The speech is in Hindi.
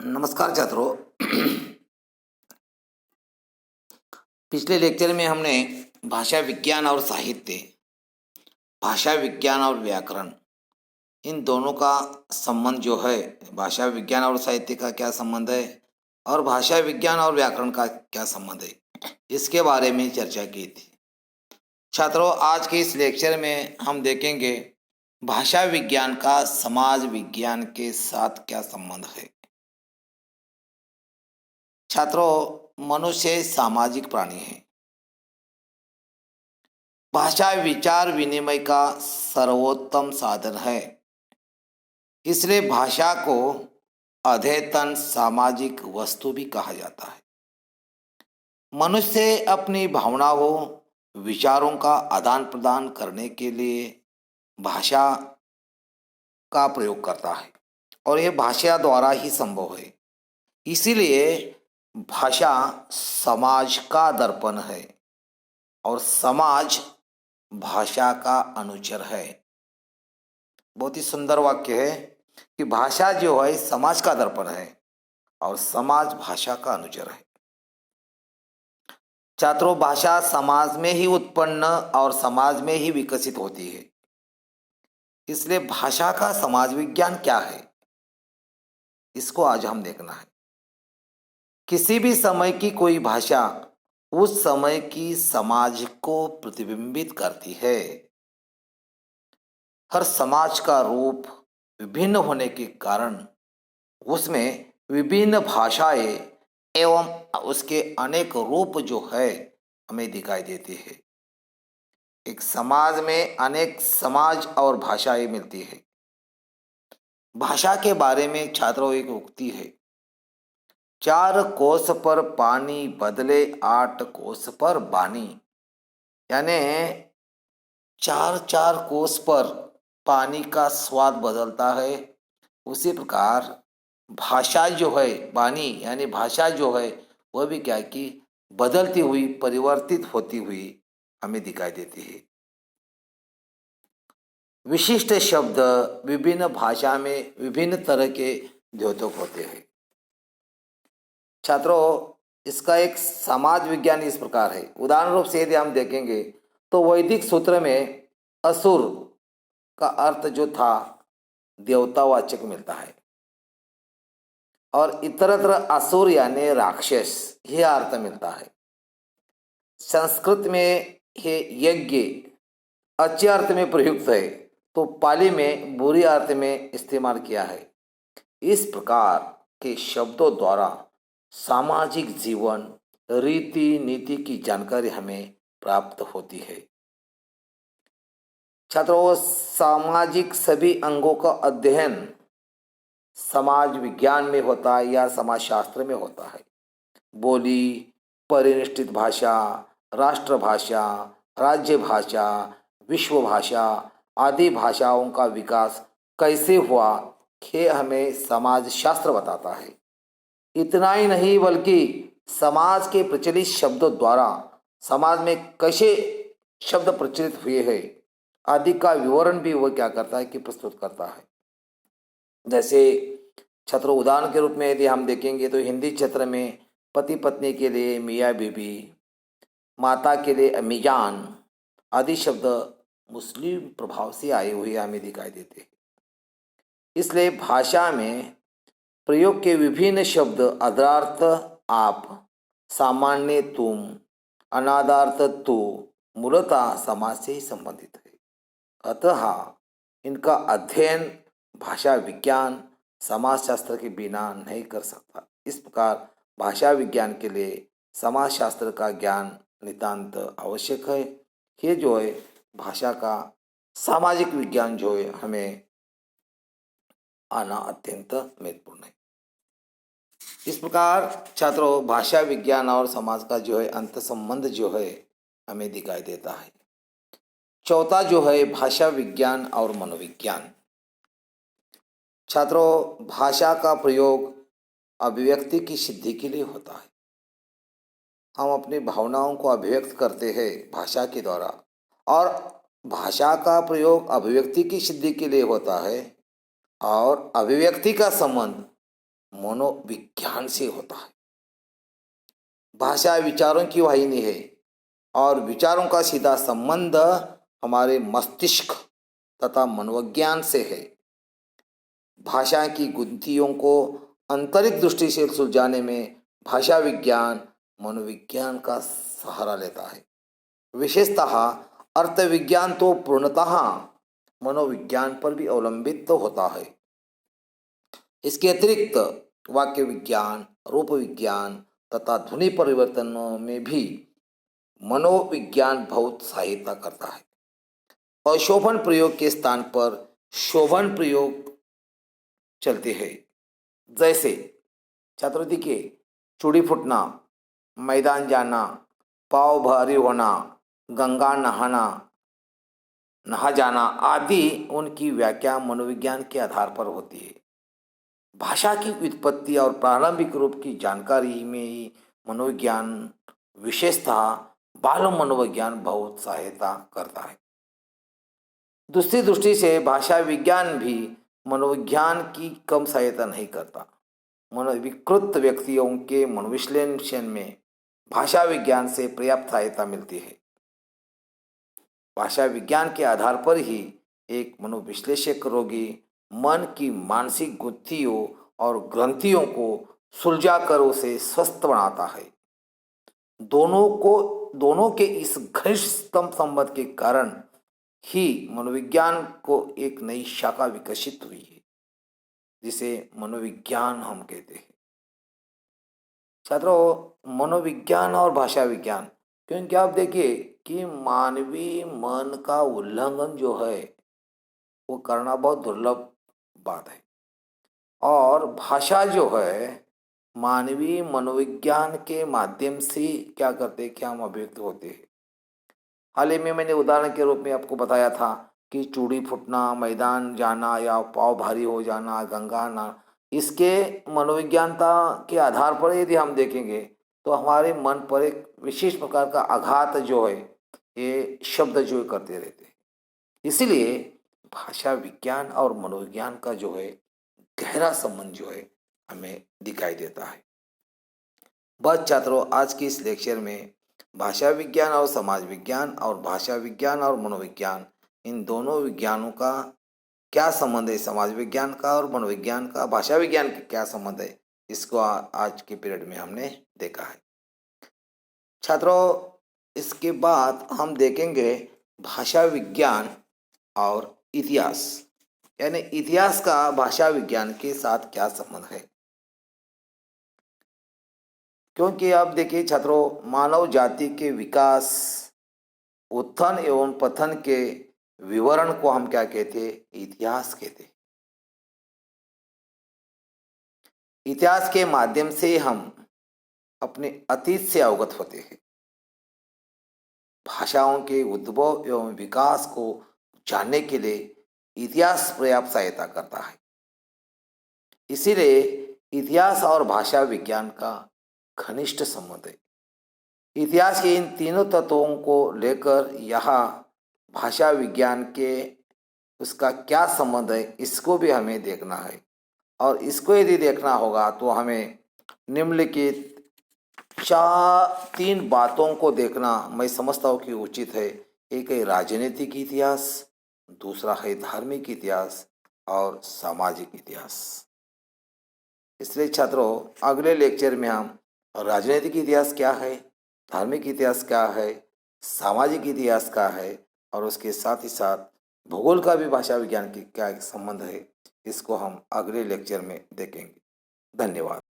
नमस्कार छात्रों। पिछले लेक्चर में हमने भाषा विज्ञान और साहित्य, भाषा विज्ञान और व्याकरण, इन दोनों का संबंध जो है, भाषा विज्ञान और साहित्य का क्या संबंध है और भाषा विज्ञान और व्याकरण का क्या संबंध है, इसके बारे में चर्चा की थी। छात्रों, आज के इस लेक्चर में हम देखेंगे भाषा विज्ञान का समाज विज्ञान के साथ क्या संबंध है। छात्रों, मनुष्य सामाजिक प्राणी है। भाषा विचार विनिमय का सर्वोत्तम साधन है। इसलिए भाषा को अद्यतन सामाजिक वस्तु भी कहा जाता है। मनुष्य अपनी भावनाओं, विचारों का आदान प्रदान करने के लिए भाषा का प्रयोग करता है और यह भाषा द्वारा ही संभव है। इसीलिए भाषा समाज का दर्पण है और समाज भाषा का अनुचर है। बहुत ही सुंदर वाक्य है कि भाषा जो है समाज का दर्पण है और समाज भाषा का अनुचर है। छात्रों, भाषा समाज में ही उत्पन्न और समाज में ही विकसित होती है। इसलिए भाषा का समाज विज्ञान क्या है, इसको आज हम देखना है। किसी भी समय की कोई भाषा उस समय की समाज को प्रतिबिंबित करती है। हर समाज का रूप विभिन्न होने के कारण उसमें विभिन्न भाषाएं एवं उसके अनेक रूप जो है हमें दिखाई देते हैं। एक समाज में अनेक समाज और भाषाएं मिलती है। भाषा के बारे में छात्रों एक उक्ति है, 4 कोस पर पानी बदले 8 कोस पर बानी। यानी 4 कोस पर पानी का स्वाद बदलता है, उसी प्रकार भाषा जो है, वाणी यानी भाषा जो है, वह भी क्या कि बदलती हुई, परिवर्तित होती हुई हमें दिखाई देती है। विशिष्ट शब्द विभिन्न भाषा में विभिन्न तरह के द्योतक होते हैं। छात्रों, इसका एक समाज विज्ञान इस प्रकार है। उदाहरण रूप से यदि हम देखेंगे तो वैदिक सूत्र में असुर का अर्थ जो था देवतावाचक मिलता है और इतरत्र असुर यानी राक्षस यह अर्थ मिलता है। संस्कृत में ये यज्ञ अच्छे अर्थ में प्रयुक्त है तो पाली में बुरी अर्थ में इस्तेमाल किया है। इस प्रकार के शब्दों द्वारा सामाजिक जीवन, रीति नीति की जानकारी हमें प्राप्त होती है। छात्रों, सामाजिक सभी अंगों का अध्ययन समाज विज्ञान में होता है या समाजशास्त्र में होता है। बोली, परिनिष्ठित भाषा, राष्ट्रभाषा, राज्य भाषा, विश्व भाषा आदि भाषाओं का विकास कैसे हुआ, ये हमें समाजशास्त्र बताता है। इतना ही नहीं बल्कि समाज के प्रचलित शब्दों द्वारा समाज में कैसे शब्द प्रचलित हुए हैं आदि का विवरण भी वह क्या करता है कि प्रस्तुत करता है। जैसे छात्रों, उदाहरण के रूप में यदि हम देखेंगे तो हिंदी क्षेत्र में पति पत्नी के लिए मियाँ बीबी, माता के लिए अम्मी जान आदि शब्द मुस्लिम प्रभाव से आए हुए हमें दिखाई देते हैं। इसलिए भाषा में प्रयोग के विभिन्न शब्द अदार्थ आप, सामान्य तुम, अनादार्थ तू मूलतः समाज से ही संबंधित है। अतः इनका अध्ययन भाषा विज्ञान समाजशास्त्र के बिना नहीं कर सकता। इस प्रकार भाषा विज्ञान के लिए समाजशास्त्र का ज्ञान नितांत आवश्यक है। ये जो है भाषा का सामाजिक विज्ञान जो है हमें आना अत्यंत महत्वपूर्ण है। इस प्रकार छात्रों, भाषा विज्ञान और समाज का जो है अंत संबंध जो है हमें दिखाई देता है। चौथा जो है भाषा विज्ञान और मनोविज्ञान। छात्रों, भाषा का प्रयोग अभिव्यक्ति की सिद्धि के लिए होता है। हम अपनी भावनाओं को अभिव्यक्त करते हैं भाषा के द्वारा और भाषा का प्रयोग अभिव्यक्ति की सिद्धि के लिए होता है और अभिव्यक्ति का संबंध मनोविज्ञान से होता है। भाषा विचारों की वाहिनी है और विचारों का सीधा संबंध हमारे मस्तिष्क तथा मनोविज्ञान से है। भाषा की गुत्थियों को आंतरिक दृष्टि से सुलझाने में भाषा विज्ञान मनोविज्ञान का सहारा लेता है। विशेषतः अर्थ विज्ञान तो पूर्णतः मनोविज्ञान पर भी अवलंबित तो होता है। इसके अतिरिक्त वाक्य विज्ञान, रूप विज्ञान तथा ध्वनि परिवर्तनों में भी मनोविज्ञान बहुत सहायता करता है। अशोभन प्रयोग के स्थान पर शोभन प्रयोग चलते हैं। जैसे छात्रों देखिए, चूड़ी फूटना, मैदान जाना, पाव भारी होना, गंगा नहा जाना आदि उनकी व्याख्या मनोविज्ञान के आधार पर होती है। भाषा की उत्पत्ति और प्रारंभिक रूप की जानकारी में ही मनोविज्ञान, विशेषतः बाल मनोविज्ञान बहुत सहायता करता है। दूसरी दृष्टि से भाषा विज्ञान भी मनोविज्ञान की कम सहायता नहीं करता। मनोविकृत व्यक्तियों के मनोविश्लेषण में भाषा विज्ञान से पर्याप्त सहायता मिलती है। भाषा विज्ञान के आधार पर ही एक मनोविश्लेषक रोगी मन की मानसिक गुत्थियों और ग्रंथियों को सुलझाकर उसे स्वस्थ बनाता है। दोनों के इस घनिष्ठतम संबंध के कारण ही मनोविज्ञान को एक नई शाखा विकसित हुई है, जिसे मनोविज्ञान हम कहते हैं। छात्रों, मनोविज्ञान और भाषा विज्ञान, क्योंकि आप देखिए कि मानवीय मन का उल्लंघन जो है वो करना बहुत दुर्लभ बात है, और भाषा जो है मानवीय मनोविज्ञान के माध्यम से क्या करते हैं, क्या हम अभिव्यक्त होते हैं। हाल ही में मैंने उदाहरण के रूप में आपको बताया था कि चूड़ी फूटना, मैदान जाना या पाव भारी हो जाना, गंगा ना, इसके मनोविज्ञानता के आधार पर यदि हम देखेंगे तो हमारे मन पर एक विशेष प्रकार का आघात जो है ये शब्द जो करते रहते हैं। इसीलिए भाषा विज्ञान और मनोविज्ञान का जो है गहरा संबंध जो है हमें दिखाई देता है। बस छात्रों, आज की इस लेक्चर में भाषा विज्ञान और समाज विज्ञान और भाषा विज्ञान और मनोविज्ञान, इन दोनों विज्ञानों का क्या संबंध है, समाज विज्ञान का और मनोविज्ञान का भाषा विज्ञान का क्या संबंध है, इसको आज के पीरियड में हमने देखा है। छात्रों, इसके बाद हम देखेंगे भाषा विज्ञान और इतिहास, यानी इतिहास का भाषा विज्ञान के साथ क्या संबंध है। क्योंकि आप देखिए छात्रों, मानव जाति के विकास, उत्थान एवं पतन के विवरण को हम क्या कहते हैं, इतिहास कहते हैं। इतिहास के माध्यम से हम अपने अतीत से अवगत होते हैं। भाषाओं के उद्भव एवं विकास को जानने के लिए इतिहास पर्याप्त सहायता करता है। इसीलिए इतिहास और भाषा विज्ञान का घनिष्ठ संबंध है। इतिहास के इन तीनों तत्वों को लेकर यहाँ भाषा विज्ञान के उसका क्या संबंध है, इसको भी हमें देखना है। और इसको यदि देखना होगा तो हमें निम्नलिखित 3 बातों को देखना मैं समझता हूँ कि उचित है। एक है राजनीतिक इतिहास, दूसरा है धार्मिक इतिहास और सामाजिक इतिहास। इसलिए छात्रों, अगले लेक्चर में हम राजनीतिक इतिहास क्या है, धार्मिक इतिहास क्या है, सामाजिक इतिहास क्या है और उसके साथ ही साथ भूगोल का भी भाषा विज्ञान की क्या संबंध है, इसको हम अगले लेक्चर में देखेंगे। धन्यवाद।